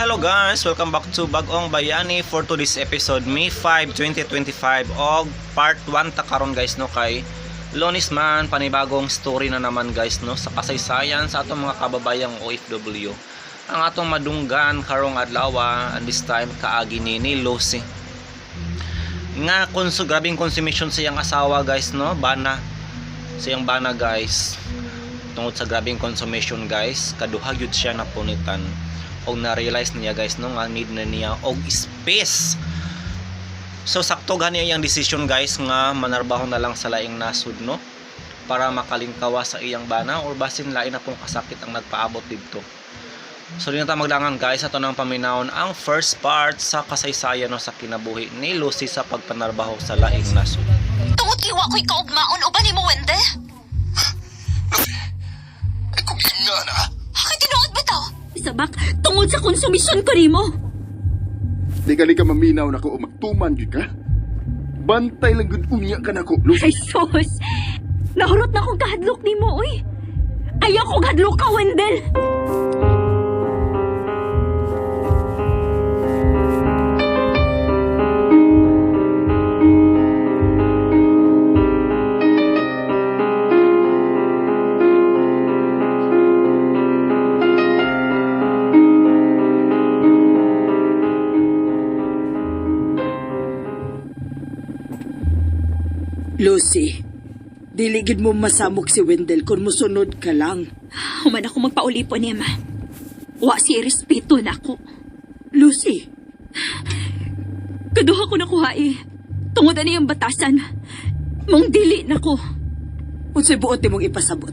Hello guys! Welcome back to Bagong Bayani for today's episode May 5, 2025 og part 1 ta karon guys no kay Lonis man panibagong story na naman guys no sa kasaysayan sa atong mga kababayang OFW. Ang atong madunggan karong adlaw and this time kaagi ni Lucy. Nga grabing consumption sa iyang asawa guys no, bana. Sa iyang bana guys. Tungod sa grabing consumption guys, kaduha gyud siya napunitan. Og na-realize niya guys no nga need na niya og space. So sakto gani iyang decision guys nga manarbaho na lang sa laing nasud no para makalingkawa sa iyang bana or basin lain na pong kasakit ang nagpaabot didto. So di na ta magdangan guys, ato nang paminawon ang first part sa kasaysayan no sa kinabuhi ni Lucy sa pagpanarbaho sa laing nasud. Tungod iwa ko'y kaugmaon o ba ni mo wende? Ay kung nga na. Kay tinuod ba to? Sabak, tungod sa konsumisyon ko nimo. Di ka maminaw na ko o magtuman yun ka? Bantay lang gud unya ka na ko, Lucy. Ay sus, nahurot na akong kahadlok nimo, uy. Ayaw kong hadlok ka, Wendell. Lucy, diligid mo masamok si Wendell kung musunod ka lang. Human ako magpaulipon niya, ma. Wa si respeto na ako. Lucy, Kaduha ko nakuha eh. Tungod na niyang batasan. Mong dili na ko. unsay buot mong ipasabot?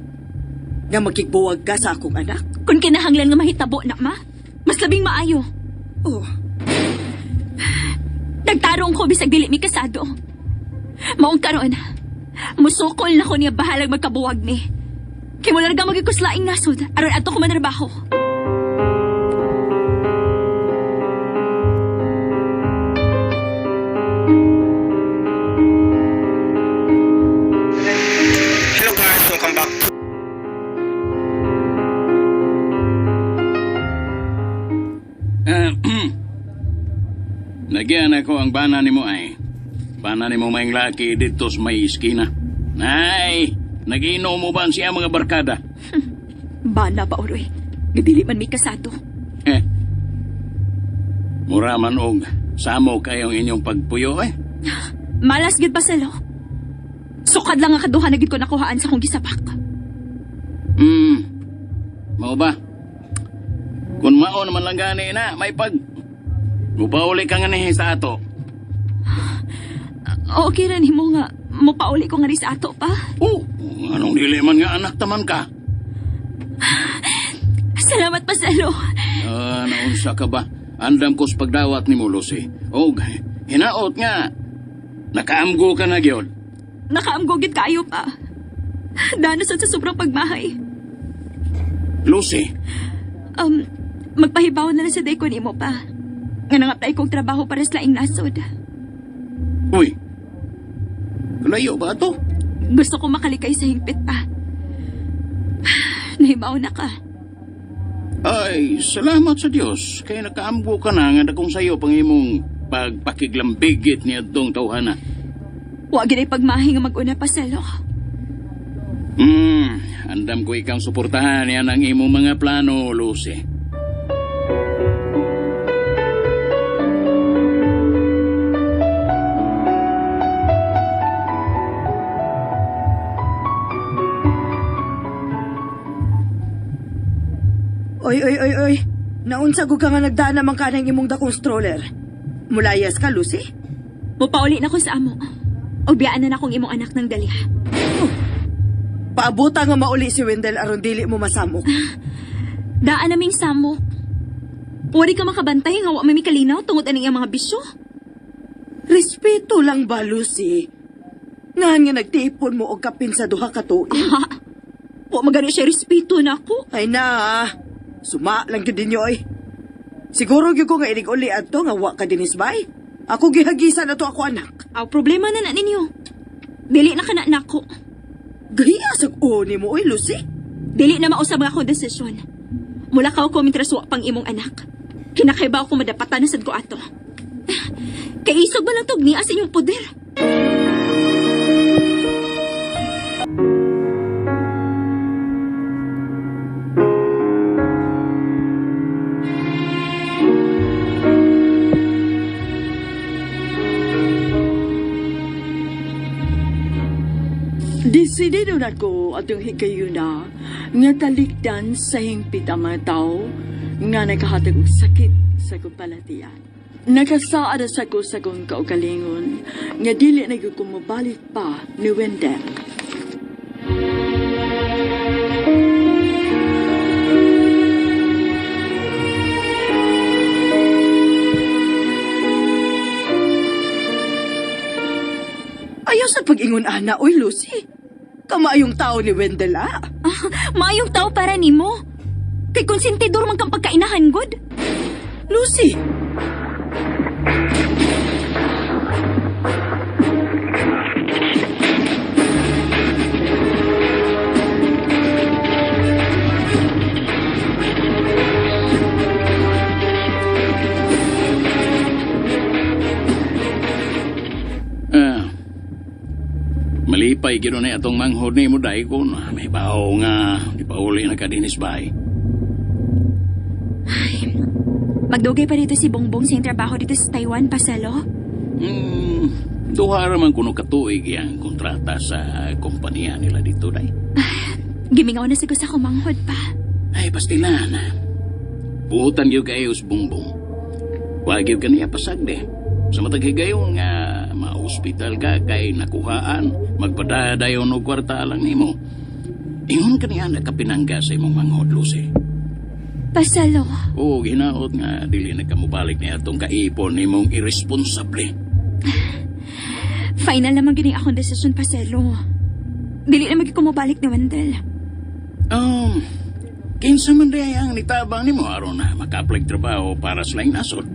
Nga magkigbuwag ka sa akong anak? Kung kinahanglan nga mahitabo na, ma. Mas labing maayo. Oh, Nagtarong ko bisag dili mi kasado. Maong karon, musukol na ko niya bahalag magkabuwag ni. Kay mo larga magikuslaing nasod, aron ato ko manarbaho. Hello guys, welcome back. Nagyan ako ang bana nimo ay. Bana nimo maing laki dito sa may iskina. Ay, nagiinom mo ba siya mga barkada? Bana ba, Oroy? Gadili man mi kasado. Mura man og samo kayong inyong pagpuyo eh. Malas gid pa salo. Sukad lang nga kaduha na gid ko nakuhaan sa kong gisapak. Mao ba? Kung mao naman lang gani na, may pag... Mupauli ka nga nihi sa ato. Okay rin mo nga, mupauli ko nga rin sa ato pa. Oh, anong dili man nga anak taman ka? Salamat pa, Salo. Naunsa ka ba? Andam ko sa pagdawat ni mo, Lucy. Og, hinaot nga. Nakaamgo ka na, gyud. Nakaamgogit kayo pa. Danasan sa sobrang pagmahay. Lucy, Magpahibaw na lang sa day ko ni mo pa. Nga nang-apply kong trabaho para sa laing nasod. uy. Kalayo ba to? Gusto ko makalikay sa hingpit pa. Nahibaw na ka. Ay, salamat sa Diyos. Kaya nakaamgo ka na nga dakong sayo pang imong pagpakiglambigit niya itong tawhana. Huwag gina'y pagmahay nga mag-una pa, Salo. Andam ko ikang suportahan yan ang imong mga plano, Lucy. oy. Naunsa ko ka nga nagdaan naman ka ng imong dakong stroller. Mulayas ka, Lucy? Mupauli na ko sa amo. O biyaan na akong imong anak ng dalya. Paabuta nga mauli si Wendell aron dili mo masamok. Daan naming samo. Pwede ka makabantay nga wa may kalinaw tungod aning iyang mga bisyo. Respeto lang ba, Lucy? Ngahan nga nagtipon mo og kapin sa duha ka tuig. Ha? Wa magani siya respeto na ako. Ay na, suma lang yun din yoy. Siguro gyud ko nga inig uli adto nga wa ka dinisbay. Ako gihagisan na to ako anak. Aw problema na ninyo. Dili na kana nako. Gaya sa uni mo, oy, Lucy. Dili na mausab nga akong desisyon. Mula ka ko mintraswa pang imong anak. Kinakaibaw ko madapatan na sad ko ato. Kay isog ba lang tog niya sa inyong poder? Desidido na ko atong higayuna nga talikdan sa hingpit ang mga tao nga nakahatag og sakit sa kong palatian. Nakasaad sa ko sa kong kaugalingon nga dili na gyud ko mabalik pa ni Wendell. Ayaw sa pag-ingon ana, oy Lucy. Kamayong tao ni Wendell, ah. Maayong tao para nimo. Kay konsentidor man kang pagkainahan, God. Lucy! Malipay gino na itong manghod ni mo dahi ko na may bao nga ipauli na ka dinis bay. Magdugay pa dito si Bongbong sa trabaho dito sa Taiwan, Pasalo. Duha raman kuno katuig ang kontrata sa kompanya nila dito dahi. Gimingaw na siguro sa kumanghod pa. Ay, pastilan. Puhutan yun kayo sa Bongbong. Wag yun ka niya pasagde. Sa mataghigayon nga ma-hospital ka kay nakuhaan, magpadadayon o kwarta lang nimo. Ingon ka niya nakapinangga sa imong manghod, Lucy. Pasalo. Oo, ginaot nga, dili na ka mubalik niya itong kaipon nimong irresponsable. Final naman gini akong desisyon, Pasalo. Dili na magkikumabalik ni Wendell. Kinsa man rin ang nitabang nimo aron na makaplag trabaho para sa laing nasod.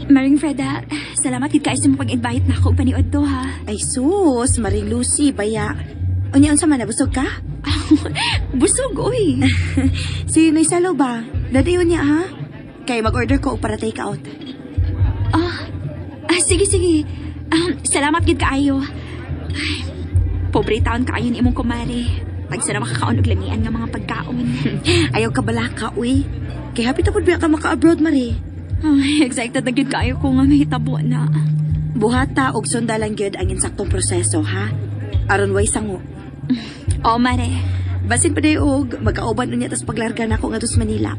Maring Freda, salamat gid kayo sa mga pag-invite na ako paniod to, ha. Ay sus, Maring Lucy, baya. Unya unsa man nabusog ka? Busog, uy. Si Noy Salo ba? Dadayon niya ha? Kay mag-order ko og para take out. Sige, sige. Salamat gid kaayo. Ay, pobre taon kaayo ni imong kumari. Pag sana makakaon og lamian nga mga pagkaon. Ayaw ka bala ka, uy. Kay happy tapod biya ka maka-abroad, Marie. Ay, excited na gid kaayo ko nga may hitabo na. Buhata og sundalan gyud ang insaktong proseso, ha? Aron way sango. Oh, mare. Basin pa og magkauban unya tas paglarga na ako ngadto sa Manila.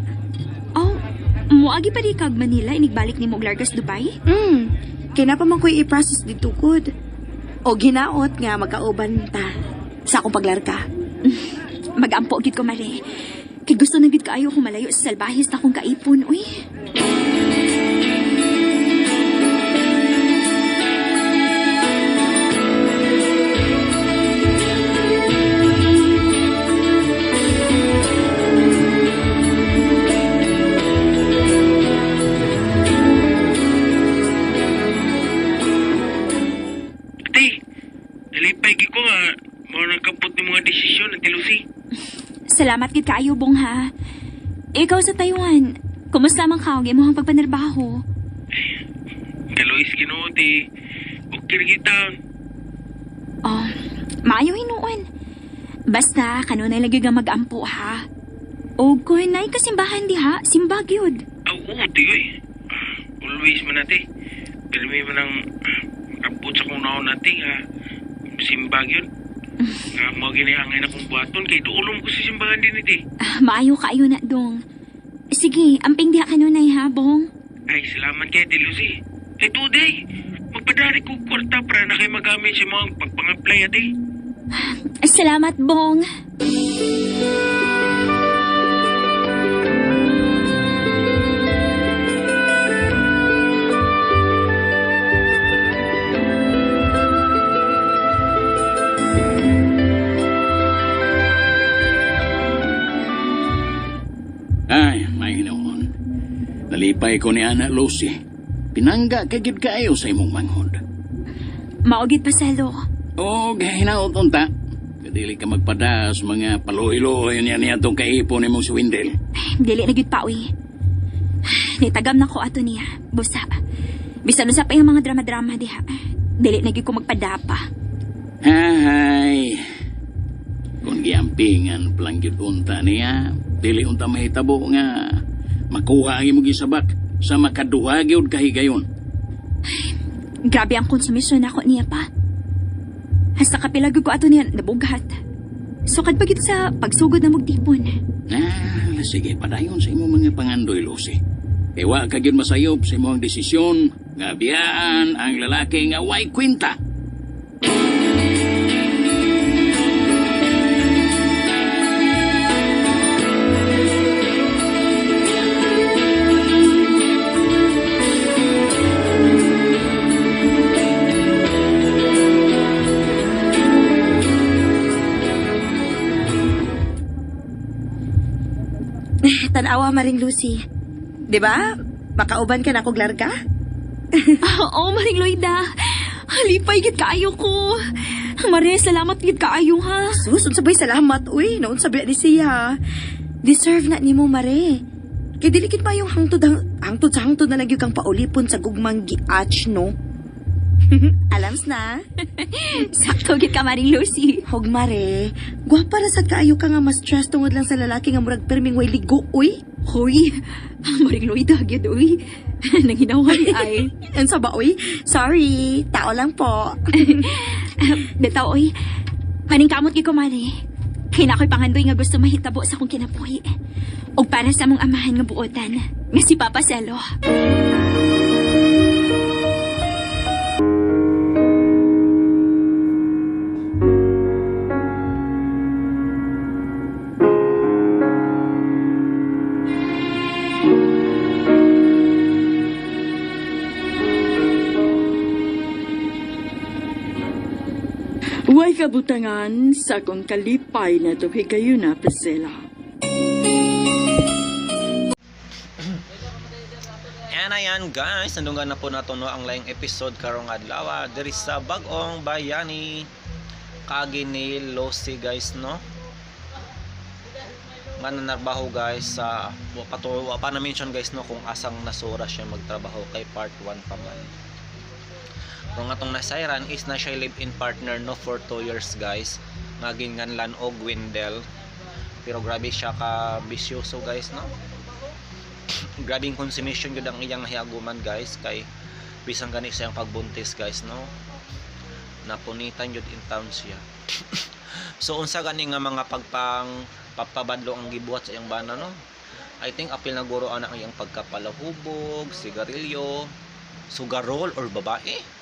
Oh, muagi pa di kag Manila inigbalik nimo og largas Dubai? Kay na pa man ko'y i-process dito good. O ginaot nga magkauban ta sa akong paglarga. Mag-ampo gid ko, mare. Kay gusto na gid kaayo ko malayo sa salbahis na akong kaipon, uy. Salamat gid kaayo, Bong, ha. Ikaw sa Taiwan, kumusta man ka og imong pagpanarbaho? Kalois kinuti. Okay na kita. Oh, maayo hinuon. Basta kanunay lagi nga mag-ampo, ha. O kung nay kasimbahan diha, simba gyud. Oo, tiyoy. Always man natin. Pero may manang kaput sa kung naon natin, ha. Simbag yun. Nga mo ginihangay na kong buhaton kay doulong ko sa simbahan din iti. Maayo kaayo na, Dong. Sige, amping diha kanunay, ha, Bong. Ay, salamat kay Lucy. Eh, today, magpadari ko kwarta para na kayo magamit sa mga pagpang-apply ati. Salamat, Bong. Pagkabay ko ni Ana Lucy, pinangga kagid kaayo sa imong manghod. Maugid paselo. O hinaot unta, kadili ka magpadas mga paluhi-luhi niya itong kaipon imong si Windel. Dili na gyud pa uy. Nitagam na ko ato niya. Busa. Bisan sa pa yung mga drama-drama diha. Dili na gyud ko magpadapa. Hay. Kung giampingan palang gyud unta niya, dili unta mahitabo nga makuha ang imong gisabak sa makaduha gyud kahigayon. Grabe ang konsumisyon ako niya pa. Hasta kapila gyud ko ato niya nabugat. Sukad pa gyud sa pagsugod na magtipon. Sige, padayon sa imong mga pangandoy, Lucy. Kaya wa ka gyud masayop sa imong desisyon nga biyaan ang lalaki nga way kwenta. Tanawa maring Lucy. 'Di ba? Makauban ka na kog larga? Oo, Maring Loida. Halipay gid kaayo ko. Mare, salamat gid kaayo ha. Sus, unsabay salamat. Uy, naun sabi ni siya. Deserve na nimo Mare. Kay dili kit pa yung hangtod sa hangtod na lagi kang paulipon sa gugmang giatch, no? Alams na. Sakto gid ka, Maring Lucy. Hog Mare, gwapa ra sad kaayo ka nga mas stress tungod lang sa lalaki nga murag perming way ligo, uy. Hoy, Maring Loida gid uy. Nanghinaway ay. Unsa ba, uy? Sorry, tao lang po. Bitaw uy. Paningkamot gid ko mali. Kay na ako'y pangandoy nga gusto mahitabo sa akong kinabuhi. Og para sa mong amahan nga buotan, nga si Papa Selo. Way kabutangan sa akong kalipay na tuhigayon na Priscilla. And ayan guys, nandunggan na po nato no ang laing episode karong adlaw diri sa bag-ong bayani kagi ni Lucy guys no. Mananarbaho guys sa wa pa na mention guys no kung asang nasura siya magtrabaho kay part 1 pa man. Kung atong nasayran is na siya live-in partner no for 2 years guys. Naginganlan og Windel. Pero grabe siya ka bisyoso guys no. Grabing consumption gyud ang iyang hiaguman guys kay bisang gani siyang pagbuntis guys no. Napunitan gyud in town siya. So unsa gani nga mga papabadlo ang gibuhat sa iyang bana no. I think apil na guro ana ang iyang pagkapalahubog, sigarilyo, sugarol or babae.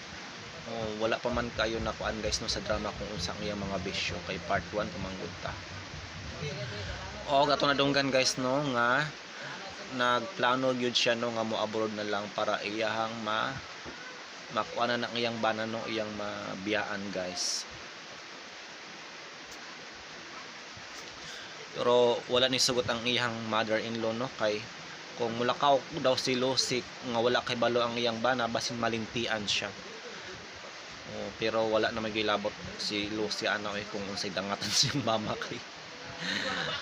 Wala pa man kayo nakuan guys no sa drama kung unsang iyang mga bisyo kay part 1 pamanggod ta. Gato na dunggan guys no nga nagplano gyud siya no nga mo abroad na lang para iyahang makuha na ng iyang bana no iyang mabiyaan guys. Pero wala ni sugot ang iyang mother-in-law no kay kung mulakaw daw si Lucy nga wala kay balo ang iyang bana basin malintian siya. Pero wala na magilabot si Lucy ano kung unsay dangatan siyang mama kay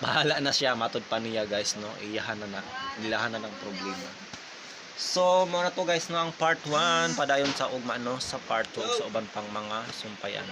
bahala na siya matod pa niya guys no iyahan na nilahan na ng problema. So muna to guys no ang part 1 padayon sa ugma no sa part 2 sa uban pang mga sumpayan